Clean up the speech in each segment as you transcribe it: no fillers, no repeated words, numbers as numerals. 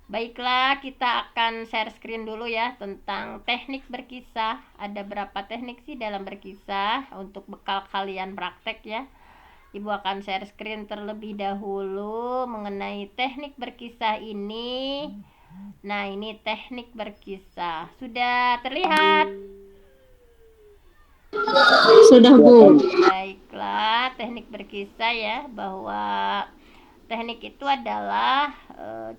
Baiklah, kita akan share screen dulu ya tentang teknik berkisah. Ada berapa teknik sih dalam berkisah untuk bekal kalian praktek ya. Ibu akan share screen terlebih dahulu mengenai teknik berkisah ini. Nah, ini teknik berkisah. Sudah terlihat? Sudah, Bu. Baiklah, teknik berkisah ya, bahwa teknik itu adalah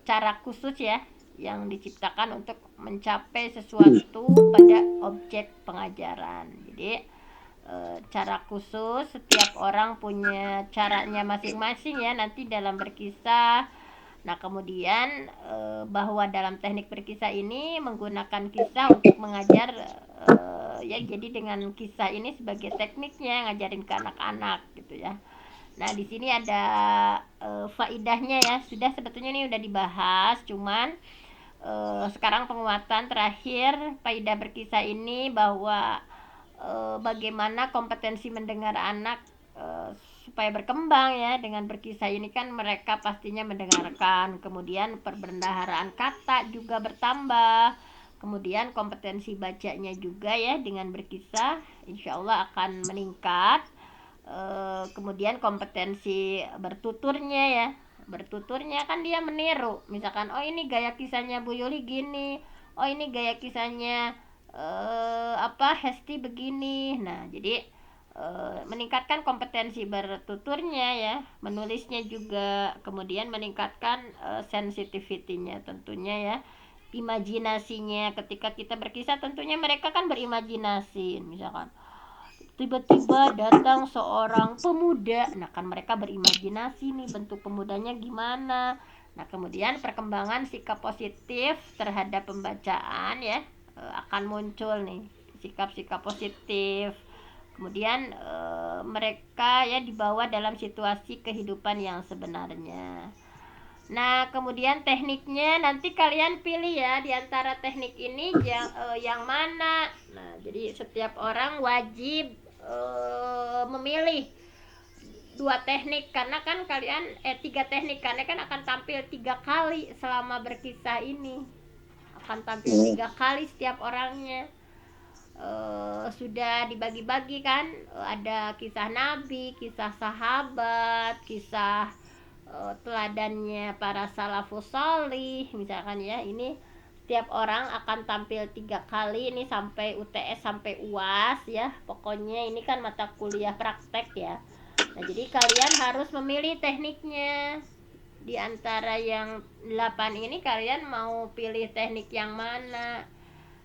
cara khusus ya yang diciptakan untuk mencapai sesuatu pada objek pengajaran. Jadi cara khusus, setiap orang punya caranya masing-masing ya nanti dalam berkisah. Nah, kemudian bahwa dalam teknik berkisah ini menggunakan kisah untuk mengajar, ya jadi dengan kisah ini sebagai tekniknya ngajarin ke anak-anak gitu ya. Nah, di sini ada faidahnya ya. Sudah sebetulnya ini udah dibahas, cuman sekarang penguatan terakhir faidah berkisah ini bahwa bagaimana kompetensi mendengar anak supaya berkembang ya. Dengan berkisah ini kan mereka pastinya mendengarkan, kemudian perbendaharaan kata juga bertambah, kemudian kompetensi bacanya juga ya dengan berkisah insya Allah akan meningkat. Kemudian kompetensi bertuturnya kan dia meniru, misalkan oh ini gaya kisahnya Bu Yuli gini, oh ini gaya kisahnya Hesti begini. Nah, jadi meningkatkan kompetensi bertuturnya ya, menulisnya juga, kemudian meningkatkan sensitivitinya tentunya ya, imajinasinya. Ketika kita berkisah tentunya mereka kan berimajinasi, misalkan tiba-tiba datang seorang pemuda, nah kan mereka berimajinasi nih bentuk pemudanya gimana. Nah, kemudian perkembangan sikap positif terhadap pembacaan ya akan muncul nih, sikap-sikap positif. Kemudian mereka ya dibawa dalam situasi kehidupan yang sebenarnya. Nah, kemudian tekniknya nanti kalian pilih ya di antara teknik ini yang mana. Nah, jadi setiap orang wajib memilih dua teknik, karena kan kalian tiga teknik, karena kan akan tampil tiga kali selama berkisah ini. Akan tampil tiga kali setiap orangnya. Sudah dibagi-bagi kan, ada kisah nabi, kisah sahabat, kisah teladannya para salafus solih misalkan ya. Ini setiap orang akan tampil tiga kali ini sampai UTS sampai UAS ya, pokoknya ini kan mata kuliah praktek ya. Nah, jadi kalian harus memilih tekniknya. Di antara yang 8 ini kalian mau pilih teknik yang mana?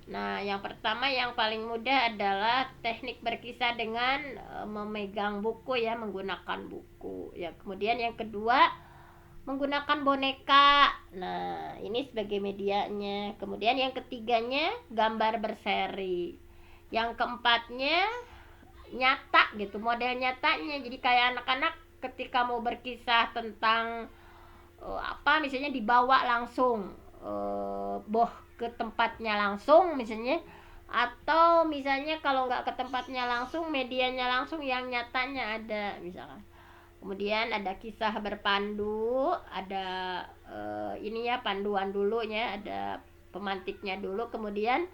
Nah, yang pertama yang paling mudah adalah teknik berkisah dengan memegang buku ya, menggunakan buku. Ya, kemudian yang kedua menggunakan boneka. Nah, ini sebagai medianya. Kemudian yang ketiganya gambar berseri. Yang keempatnya nyata gitu, model nyatanya. Jadi kayak anak-anak ketika mau berkisah tentang misalnya dibawa langsung boh ke tempatnya langsung misalnya, atau misalnya kalau nggak ke tempatnya langsung medianya langsung yang nyatanya ada misalkan. Kemudian ada kisah berpandu, ada ini ya panduan dulu ya, ada pemantiknya dulu, kemudian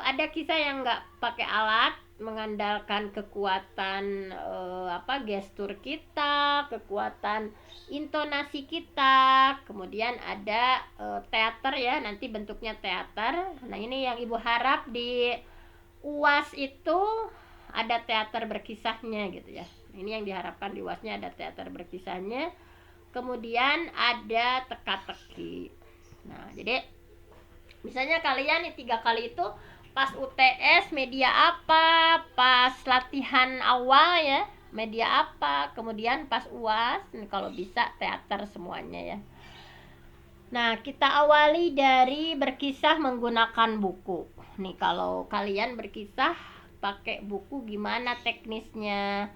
ada kisah yang nggak pakai alat, mengandalkan kekuatan gestur kita, kekuatan intonasi kita. Kemudian ada teater ya, nanti bentuknya teater. Nah, ini yang ibu harap di UAS itu ada teater berkisahnya gitu ya. Ini yang diharapkan di UASnya ada teater berkisahnya. Kemudian ada teka-teki. Nah, jadi misalnya kalian nih 3 kali itu pas UTS media apa, pas latihan awal ya media apa, kemudian pas UAS kalau bisa teater semuanya ya. Nah, kita awali dari berkisah menggunakan buku. Nih, kalau kalian berkisah pakai buku gimana teknisnya?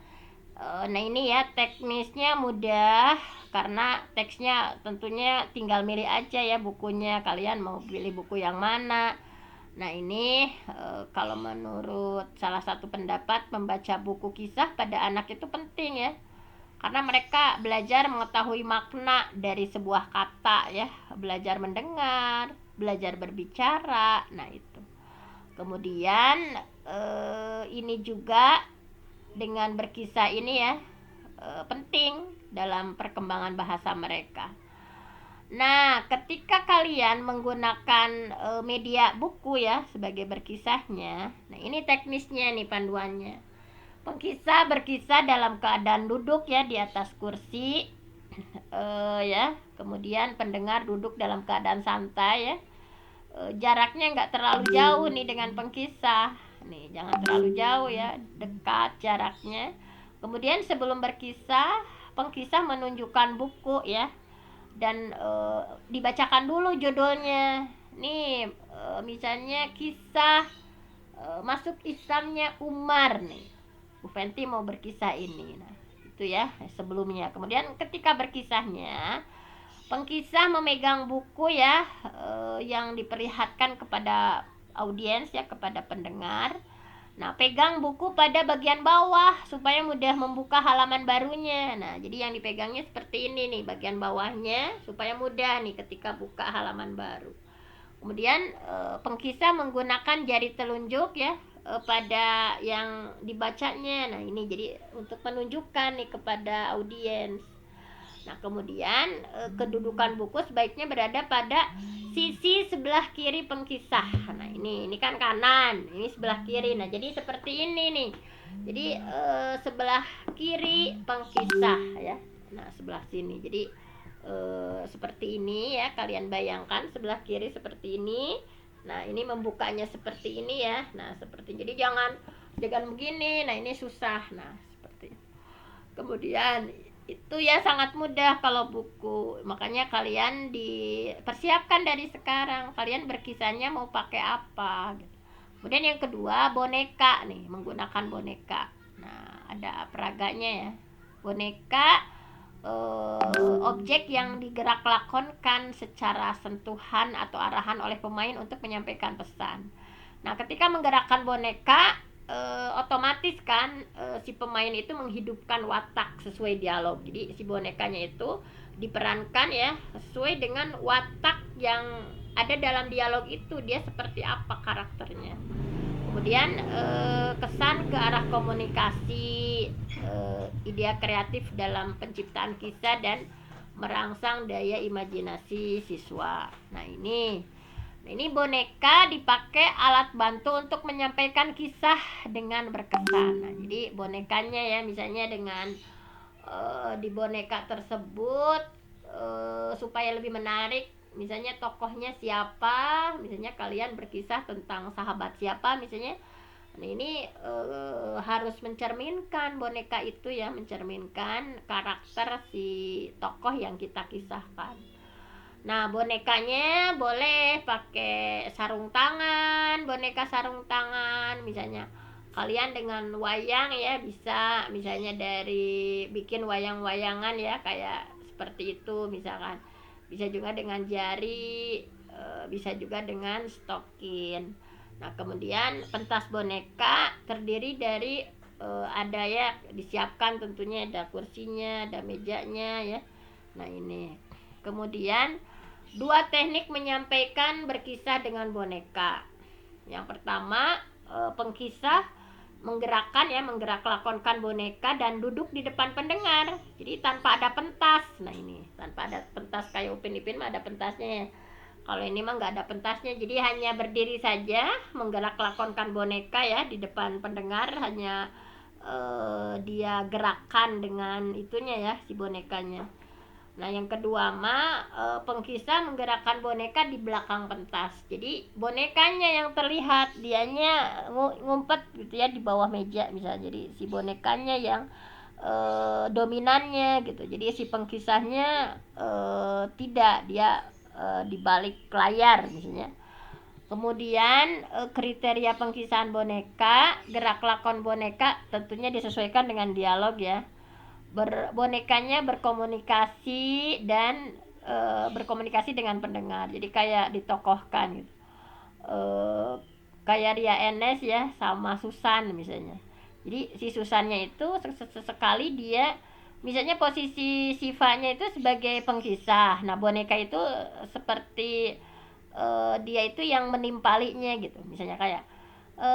Nah, ini ya teknisnya mudah, karena teksnya tentunya tinggal milih aja ya bukunya, kalian mau pilih buku yang mana. Nah, ini kalau menurut salah satu pendapat, membaca buku kisah pada anak itu penting ya, karena mereka belajar mengetahui makna dari sebuah kata ya, belajar mendengar, belajar berbicara. Nah itu. Kemudian ini juga dengan berkisah ini ya penting dalam perkembangan bahasa mereka. Nah, ketika kalian menggunakan media buku ya sebagai berkisahnya, nah ini teknisnya nih panduannya. Pengkisah berkisah dalam keadaan duduk ya di atas kursi, ya. Kemudian pendengar duduk dalam keadaan santai ya. Jaraknya nggak terlalu jauh nih dengan pengkisah. Nih, jangan terlalu jauh ya, dekat jaraknya. Kemudian sebelum berkisah, pengkisah menunjukkan buku ya, dan dibacakan dulu judulnya. Nih, misalnya kisah masuk Islamnya Umar nih. Bu Fenty mau berkisah ini. Nah, itu ya sebelumnya. Kemudian ketika berkisahnya, pengkisah memegang buku ya yang diperlihatkan kepada audiens ya, kepada pendengar. Nah, pegang buku pada bagian bawah supaya mudah membuka halaman barunya. Nah, jadi yang dipegangnya seperti ini nih, bagian bawahnya supaya mudah nih ketika buka halaman baru. Kemudian pengkisah menggunakan jari telunjuk ya pada yang dibacanya. Nah, ini jadi untuk menunjukkan nih kepada audiens. Nah, kemudian kedudukan buku sebaiknya berada pada sisi sebelah kiri pengkisah. Nah, ini kan kanan, ini sebelah kiri. Nah, jadi seperti ini nih. Jadi sebelah kiri pengkisah ya. Nah, sebelah sini. Jadi seperti ini ya, kalian bayangkan sebelah kiri seperti ini. Nah, ini membukanya seperti ini ya. Nah, seperti, jadi jangan begini. Nah, ini susah. Nah, seperti itu. Kemudian itu ya sangat mudah kalau buku. Makanya kalian dipersiapkan dari sekarang. Kalian berkisahnya mau pakai apa gitu. Kemudian yang kedua, boneka nih, menggunakan boneka. Nah, ada peraganya ya. Boneka objek yang digerak lakonkan secara sentuhan atau arahan oleh pemain untuk menyampaikan pesan. Nah, ketika menggerakkan boneka, otomatis kan si pemain itu menghidupkan watak sesuai dialog. Jadi si bonekanya itu diperankan ya sesuai dengan watak yang ada dalam dialog itu, dia seperti apa karakternya. Kemudian kesan ke arah komunikasi, ide kreatif dalam penciptaan kisah dan merangsang daya imajinasi siswa. Nah, ini boneka dipakai alat bantu untuk menyampaikan kisah dengan berkesan. Nah, jadi bonekanya ya, misalnya dengan di boneka tersebut supaya lebih menarik, misalnya tokohnya siapa, misalnya kalian berkisah tentang sahabat siapa misalnya. Nah, ini harus mencerminkan boneka itu ya, mencerminkan karakter si tokoh yang kita kisahkan. Nah, bonekanya boleh pakai sarung tangan, boneka sarung tangan misalnya. Kalian dengan wayang ya bisa, misalnya dari bikin wayang-wayangan ya kayak seperti itu misalkan. Bisa juga dengan jari, bisa juga dengan stokin. Nah, kemudian pentas boneka terdiri dari ada ya, disiapkan tentunya ada kursinya, ada mejanya ya. Nah, ini. Kemudian dua teknik menyampaikan berkisah dengan boneka. Yang pertama, pengkisah menggerak lakonkan boneka dan duduk di depan pendengar. Jadi tanpa ada pentas. Nah, ini tanpa ada pentas kayak Upin Ipin mah ada pentasnya ya. Kalau ini mah nggak ada pentasnya, jadi hanya berdiri saja menggerak lakonkan boneka ya di depan pendengar, hanya dia gerakkan dengan itunya ya si bonekanya. Nah, yang kedua mah pengkisah menggerakkan boneka di belakang pentas. Jadi bonekanya yang terlihat, dianya ngumpet gitu ya di bawah meja misalnya. Jadi si bonekanya yang dominannya gitu. Jadi si pengkisahnya tidak, dia di balik layar misalnya. Kemudian kriteria pengkisahan boneka, gerak lakon boneka tentunya disesuaikan dengan dialog ya. Bonekanya berkomunikasi dan berkomunikasi dengan pendengar, jadi kayak ditokohkan gitu. Kayak Ria Enes ya sama Susan misalnya. Jadi si Susannya itu sesekali dia misalnya posisi Sifanya itu sebagai pengkisah. Nah, boneka itu seperti dia itu yang menimpalinya gitu. Misalnya kayak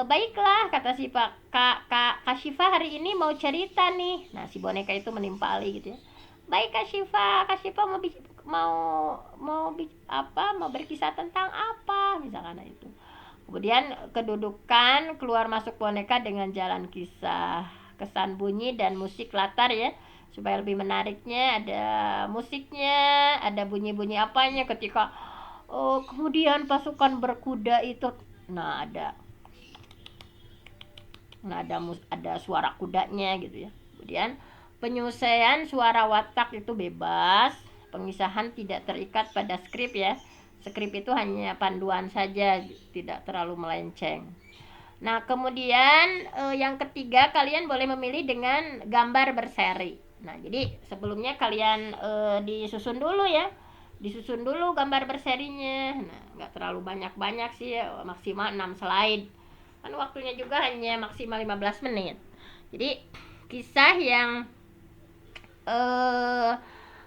baiklah kata si Kak Syifa hari ini mau cerita nih. Nah, si boneka itu menimpali gitu ya. Baik Kak Syifa mau mau berkisah tentang apa misalkan itu. Kemudian kedudukan keluar masuk boneka dengan jalan kisah, kesan bunyi dan musik latar ya. Supaya lebih menariknya ada musiknya, ada bunyi-bunyi apanya ketika kemudian pasukan berkuda itu. Nah, ada suara kudanya gitu ya. Kemudian penyelesaian suara watak itu bebas, pengisahan tidak terikat pada skrip ya. Skrip itu hanya panduan saja, tidak terlalu melenceng. Nah, kemudian yang ketiga kalian boleh memilih dengan gambar berseri. Nah, jadi sebelumnya kalian disusun dulu ya. Disusun dulu gambar berserinya. Nah, nggak terlalu banyak-banyak sih, maksimal 6 slide. Kan waktunya juga hanya maksimal 15 menit. Jadi kisah eh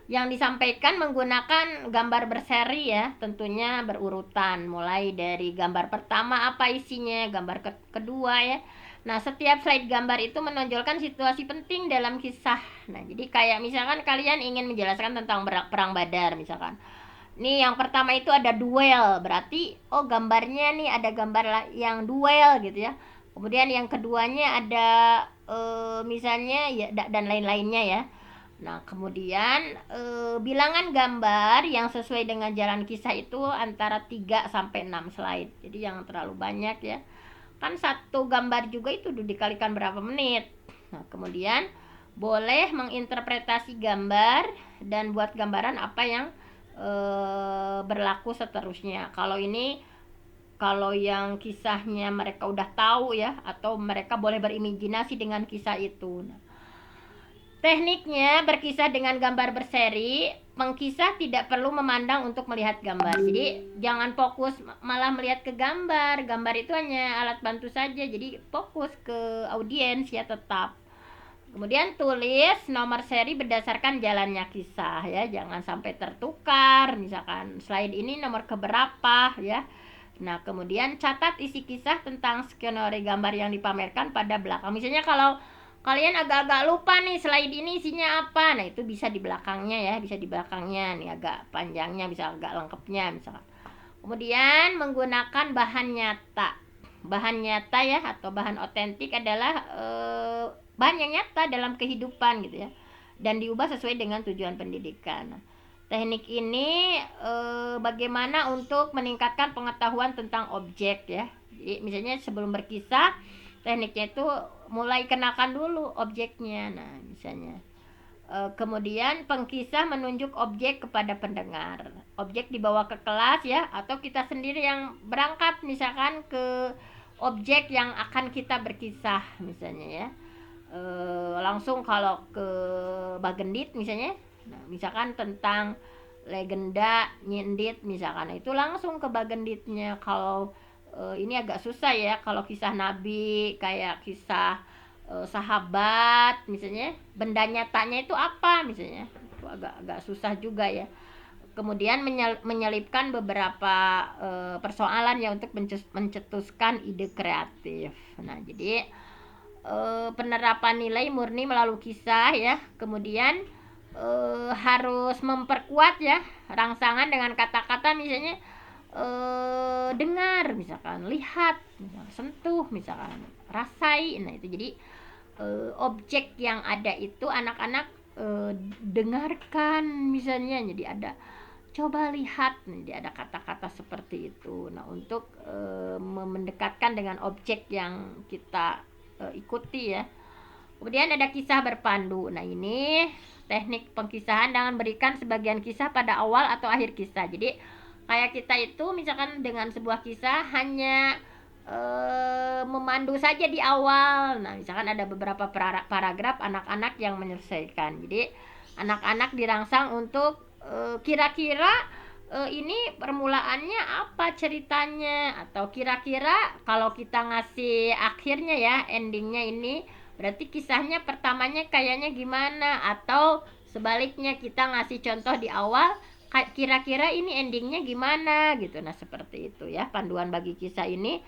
yang disampaikan menggunakan gambar berseri ya, tentunya berurutan mulai dari gambar pertama apa isinya, gambar kedua ya. Nah, setiap slide gambar itu menonjolkan situasi penting dalam kisah. Nah, jadi kayak misalkan kalian ingin menjelaskan tentang perang Badar misalkan. Nih yang pertama itu ada duel, berarti gambarnya nih ada gambar yang duel gitu ya. Kemudian yang keduanya ada misalnya ya dan lain-lainnya ya. Nah, kemudian bilangan gambar yang sesuai dengan jalan kisah itu antara 3 sampai 6 slide. Jadi yang terlalu banyak ya. Kan satu gambar juga itu dikalikan berapa menit. Nah, kemudian boleh menginterpretasi gambar dan buat gambaran apa yang berlaku seterusnya. Kalau yang kisahnya mereka udah tahu ya, atau mereka boleh berimajinasi dengan kisah itu. Nah, tekniknya berkisah dengan gambar berseri, pengkisah tidak perlu memandang untuk melihat gambar. Jadi jangan fokus malah melihat ke gambar. Gambar itu hanya alat bantu saja. Jadi fokus ke audiens ya tetap. Kemudian tulis nomor seri berdasarkan jalannya kisah ya, jangan sampai tertukar. Misalkan slide ini nomor keberapa ya. Nah, kemudian catat isi kisah tentang skenario gambar yang dipamerkan pada belakang. Misalnya kalau kalian agak-agak lupa nih slide ini isinya apa, nah itu bisa di belakangnya ya, bisa di belakangnya nih agak panjangnya, bisa agak lengkapnya misalkan. Kemudian menggunakan bahan nyata. Bahan nyata ya atau bahan otentik adalah bahan yang nyata dalam kehidupan gitu ya, dan diubah sesuai dengan tujuan pendidikan. Nah, teknik ini bagaimana untuk meningkatkan pengetahuan tentang objek ya. Jadi, misalnya sebelum berkisah, tekniknya itu mulai kenakan dulu objeknya. Nah, misalnya kemudian pengkisah menunjuk objek kepada pendengar. Objek dibawa ke kelas ya, atau kita sendiri yang berangkat misalkan ke objek yang akan kita berkisah misalnya ya. Langsung kalau ke Bagendit misalnya, nah, misalkan tentang legenda Nyindit misalkan, itu langsung ke Bagenditnya. Kalau ini agak susah ya, kalau kisah nabi kayak kisah sahabat misalnya, benda nyatanya itu apa misalnya, itu agak susah juga ya. Kemudian menyelipkan beberapa persoalan ya untuk mencetuskan ide kreatif. Nah, jadi penerapan nilai murni melalui kisah ya. Kemudian harus memperkuat ya rangsangan dengan kata-kata misalnya dengar misalkan, lihat misalkan, sentuh misalkan, rasai. Nah, itu jadi objek yang ada itu anak-anak dengarkan misalnya, jadi ada coba lihat, jadi ada kata-kata seperti itu. Nah, untuk mendekatkan dengan objek yang kita ikuti ya. Kemudian ada kisah berpandu. Nah, ini teknik pengkisahan dengan berikan sebagian kisah pada awal atau akhir kisah. Jadi kayak kita itu misalkan dengan sebuah kisah hanya memandu saja di awal. Nah, misalkan ada beberapa paragraf anak-anak yang menyelesaikan. Jadi anak-anak dirangsang untuk kira-kira ini permulaannya apa ceritanya, atau kira-kira kalau kita ngasih akhirnya ya, endingnya ini berarti kisahnya pertamanya kayaknya gimana, atau sebaliknya kita ngasih contoh di awal kira-kira ini endingnya gimana gitu. Nah seperti itu ya, panduan bagi kisah ini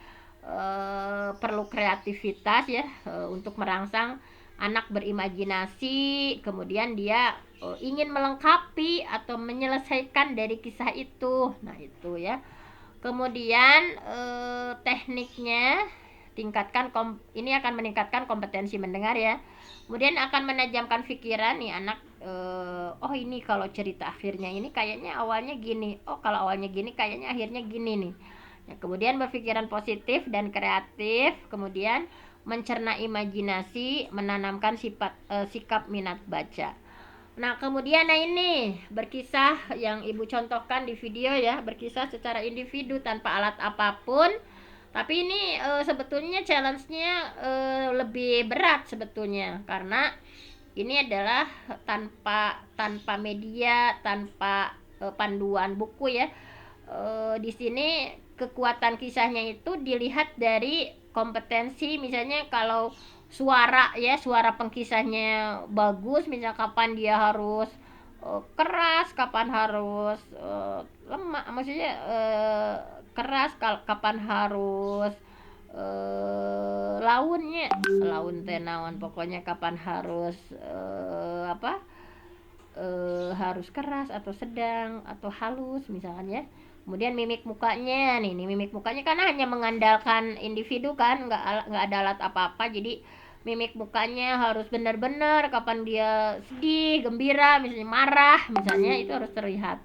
perlu kreativitas ya, untuk merangsang anak berimajinasi, kemudian dia ingin melengkapi atau menyelesaikan dari kisah itu. Nah itu ya. Kemudian tekniknya ini akan meningkatkan kompetensi mendengar ya. Kemudian akan menajamkan pikiran nih anak, oh ini kalau cerita akhirnya ini kayaknya awalnya gini, oh kalau awalnya gini kayaknya akhirnya gini nih ya. Kemudian berpikiran positif dan kreatif, kemudian mencerna imajinasi, menanamkan sikap minat baca. Nah kemudian ini berkisah yang ibu contohkan di video ya, berkisah secara individu tanpa alat apapun. Tapi ini sebetulnya challenge-nya lebih berat sebetulnya, karena ini adalah tanpa media, tanpa panduan buku ya. Di sini kekuatan kisahnya itu dilihat dari kompetensi, misalnya kalau suara ya, suara pengkisahnya bagus, misal kapan dia harus keras, kapan harus lemah, maksudnya keras, kapan harus laun tenawan, pokoknya kapan harus harus keras atau sedang atau halus misalkan ya. Kemudian mimik mukanya nih mimik mukanya kan hanya mengandalkan individu kan, nggak ada alat apa-apa, jadi mimik mukanya harus benar-benar kapan dia sedih, gembira, misalnya marah misalnya, itu harus terlihat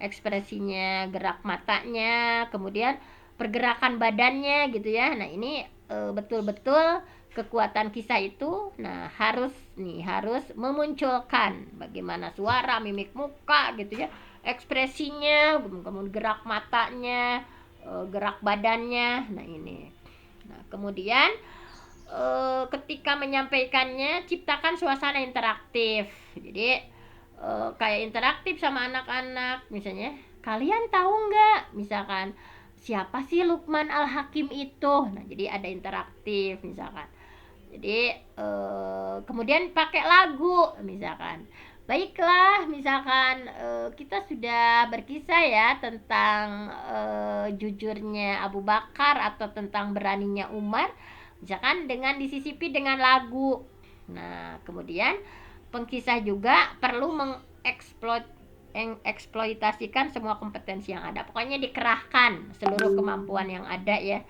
ekspresinya, gerak matanya, kemudian pergerakan badannya gitu ya. Nah ini betul-betul kekuatan kisah itu. Nah harus memunculkan bagaimana suara, mimik muka gitu ya, ekspresinya, kemudian gerak matanya, gerak badannya. Nah ini. Nah kemudian ketika menyampaikannya ciptakan suasana interaktif. Jadi kayak interaktif sama anak-anak, misalnya kalian tahu nggak misalkan siapa sih Lukman Al-Hakim itu. Nah jadi ada interaktif misalkan. Jadi kemudian pakai lagu misalkan. Baiklah, misalkan kita sudah berkisah ya tentang jujurnya Abu Bakar atau tentang beraninya Umar, misalkan dengan disisipi dengan lagu. Nah kemudian pengkisah juga perlu mengeksploitasikan semua kompetensi yang ada, pokoknya dikerahkan seluruh kemampuan yang ada ya.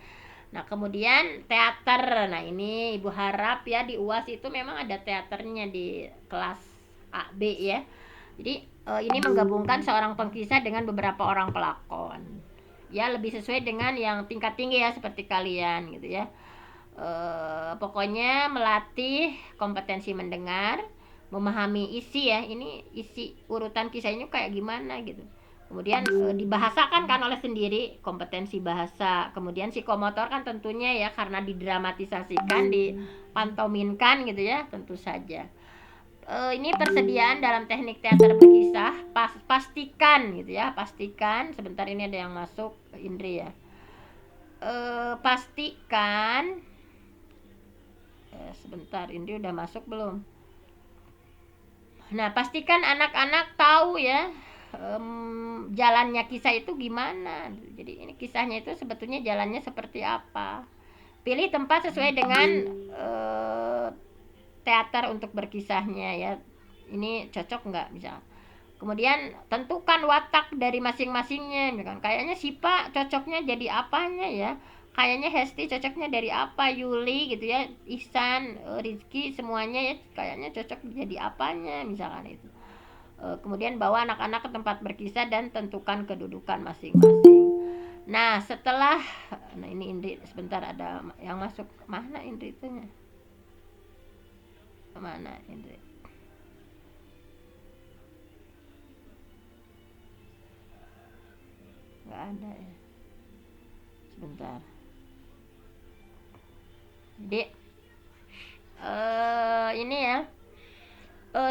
Nah kemudian teater, nah ini ibu harap ya di UAS itu memang ada teaternya di kelas A B ya. Jadi ini menggabungkan seorang pengkisah dengan beberapa orang pelakon ya, lebih sesuai dengan yang tingkat tinggi ya seperti kalian gitu ya. Pokoknya melatih kompetensi mendengar, memahami isi ya, ini isi urutan kisahnya kayak gimana gitu. Kemudian dibahasakan kan oleh sendiri, kompetensi bahasa. Kemudian psikomotor kan tentunya ya, karena didramatisasikan, dipantominkan gitu ya, tentu saja. Ini persediaan dalam teknik teater berkisah, pastikan gitu ya, pastikan. Sebentar ini ada yang masuk, Indri ya. Pastikan sebentar, Indri udah masuk belum? Nah pastikan anak-anak tahu ya jalannya kisah itu gimana. Jadi ini kisahnya itu sebetulnya jalannya seperti apa. Pilih tempat sesuai dengan teater untuk berkisahnya ya, ini cocok nggak bisa. Kemudian tentukan watak dari masing-masingnya, kayaknya Sipa cocoknya jadi apanya ya, kayaknya Hesti cocoknya dari apa, Yuli gitu ya, Ihsan, Rizky, semuanya ya kayaknya cocok jadi apanya misalkan itu. Kemudian bawa anak-anak ke tempat berkisah dan tentukan kedudukan masing-masing. Nah setelah, nah ini Indri sebentar ada yang masuk, mana Indri itunya, mana Indri? Nggak ada ya, sebentar. Jadi ini ya,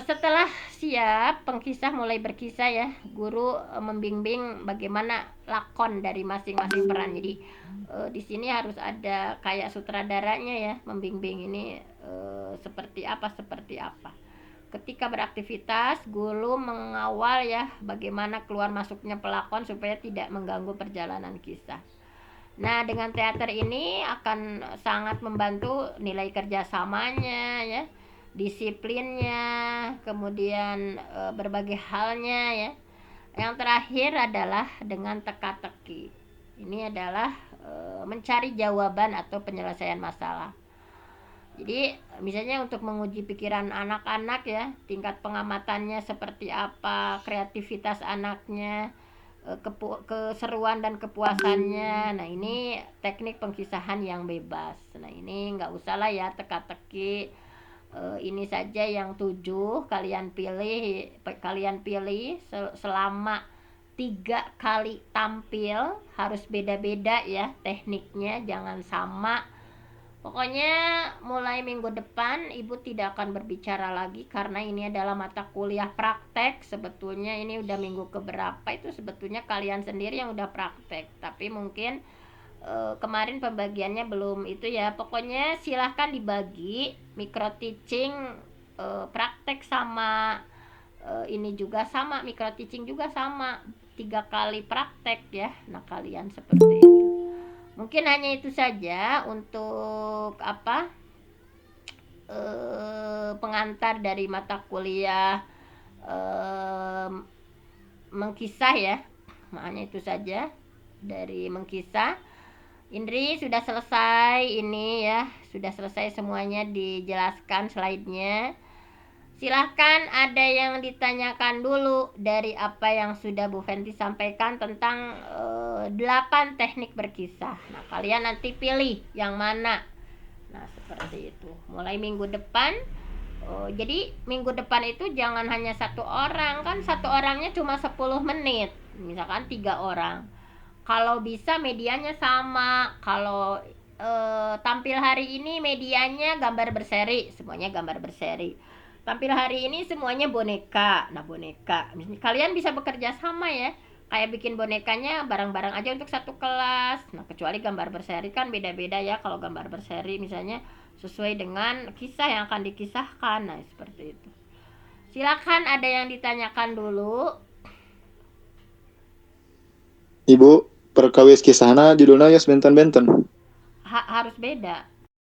setelah siap pengkisah mulai berkisah ya, guru membimbing bagaimana lakon dari masing-masing peran. Jadi di sini harus ada kayak sutradaranya ya, membimbing ini seperti apa. Ketika beraktivitas, guru mengawal ya bagaimana keluar masuknya pelakon supaya tidak mengganggu perjalanan kisah. Nah, dengan teater ini akan sangat membantu nilai kerjasamanya ya, disiplinnya, kemudian berbagai halnya ya. Yang terakhir adalah dengan teka-teki. Ini adalah mencari jawaban atau penyelesaian masalah. Jadi misalnya untuk menguji pikiran anak-anak ya, tingkat pengamatannya seperti apa, kreativitas anaknya, keseruan dan kepuasannya. Nah, ini teknik pengkisahan yang bebas. Nah, ini nggak usah lah ya teka-teki. Ini saja yang 7 kalian pilih selama 3 kali tampil, harus beda-beda ya tekniknya, jangan sama. Pokoknya mulai minggu depan ibu tidak akan berbicara lagi karena ini adalah mata kuliah praktek. Sebetulnya ini udah minggu keberapa itu sebetulnya kalian sendiri yang udah praktek, tapi mungkin kemarin pembagiannya belum itu ya. Pokoknya silahkan dibagi micro teaching, praktek sama ini juga sama, micro teaching juga sama, 3 kali praktek ya. Nah, kalian seperti itu. Mungkin hanya itu saja untuk pengantar dari mata kuliah mengkisah ya. Hanya itu saja dari mengkisah. Indri sudah selesai ini ya, sudah selesai semuanya dijelaskan slide-nya. Silahkan ada yang ditanyakan dulu dari apa yang sudah Bu Fenty sampaikan tentang 8 teknik berkisah. Nah, kalian nanti pilih yang mana. Nah, seperti itu. Mulai minggu depan. Jadi minggu depan itu jangan hanya 1 orang, kan 1 orangnya cuma 10 menit. Misalkan 3 orang. Kalau bisa medianya sama. Kalau tampil hari ini medianya gambar berseri, semuanya gambar berseri. Tampil hari ini semuanya boneka. Nah, boneka. Misalnya kalian bisa bekerja sama ya. Kayak bikin bonekanya bareng-bareng aja untuk 1 kelas. Nah, kecuali gambar berseri kan beda-beda ya. Kalau gambar berseri misalnya sesuai dengan kisah yang akan dikisahkan. Nah, seperti itu. Silakan ada yang ditanyakan dulu. Ibu, perkawis kisahna judulnya Yos Benten-Benten. Harus beda.